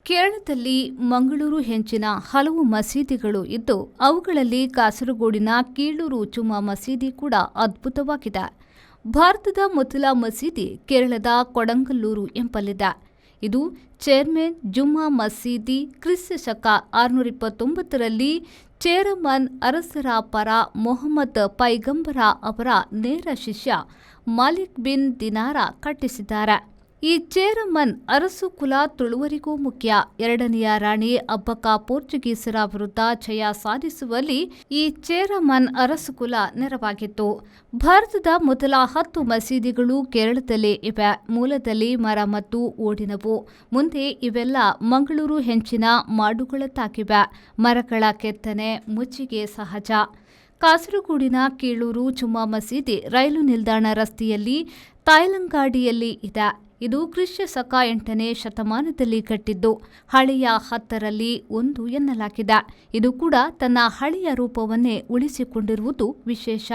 ಕೇರಳದಲ್ಲಿ ಮಂಗಳೂರು ಹೆಂಚಿನ ಹಲವು ಮಸೀದಿಗಳು ಇದ್ದು ಅವುಗಳಲ್ಲಿ ಕಾಸರಗೋಡಿನ ಕೀಳೂರು ಜುಮ್ಮಾ ಮಸೀದಿ ಕೂಡ ಅದ್ಭುತವಾಗಿದೆ. ಭಾರತದ ಮೊದಲ ಮಸೀದಿ ಕೇರಳದ ಕೊಡಂಗಲ್ಲೂರು ಎಂಬಲ್ಲಿದೆ. ಇದು ಚೇರ್ಮನ್ ಜುಮ್ಮಾ ಮಸೀದಿ. ಕ್ರಿಸ್ತ ಶಕ 629ರಲ್ಲಿ ಚೇರಮನ್ ಅರಸರ ಪರ ಮೊಹಮ್ಮದ್ ಪೈಗಂಬರ ಅವರ ನೇರ ಶಿಷ್ಯ ಮಾಲಿಕ್ ಬಿನ್ ದಿನಾರ ಕಟ್ಟಿಸಿದ್ದಾರೆ. ಈ ಚೇರಮನ್ ಅರಸುಕುಲ ತುಳುವರಿಗೂ ಮುಖ್ಯ. ಎರಡನೆಯ ರಾಣಿ ಅಬ್ಬಕ್ಕ ಪೋರ್ಚುಗೀಸರ ವಿರುದ್ಧ ಜಯ ಸಾಧಿಸುವಲ್ಲಿ ಈ ಚೇರಮನ್ ಅರಸುಕುಲ ನೆರವಾಗಿತ್ತು. ಭಾರತದ ಮೊದಲ 10 ಮಸೀದಿಗಳು ಕೇರಳದಲ್ಲೇ ಇವೆ. ಮೂಲದಲ್ಲಿ ಮರ ಮತ್ತು ಓಡಿನವು. ಮುಂದೆ ಇವೆಲ್ಲ ಮಂಗಳೂರು ಹೆಂಚಿನ ಮಾಡುಗಳದ್ದಾಗಿವೆ. ಮರಗಳ ಕೆತ್ತನೆ, ಮುಚ್ಚಿಗೆ ಸಹಜ. ಕಾಸರಗೋಡಿನ ಕೀಳೂರು ಜುಮ್ಮಾ ಮಸೀದಿ ರೈಲು ನಿಲ್ದಾಣ ರಸ್ತೆಯಲ್ಲಿ ತಾಯಲಂಗಾಡಿಯಲ್ಲಿ ಇದೆ. ಇದು ಕ್ರಿಸ್ತ ಶಕ 8ನೇ ಶತಮಾನದಲ್ಲಿ ಕಟ್ಟಿದ್ದು ಹಳೆಯ 10ರಲ್ಲಿ ಒಂದು ಎನ್ನಲಾಗಿದೆ. ಇದು ಕೂಡ ತನ್ನ ಹಳೆಯ ರೂಪವನ್ನೇ ಉಳಿಸಿಕೊಂಡಿರುವುದು ವಿಶೇಷ.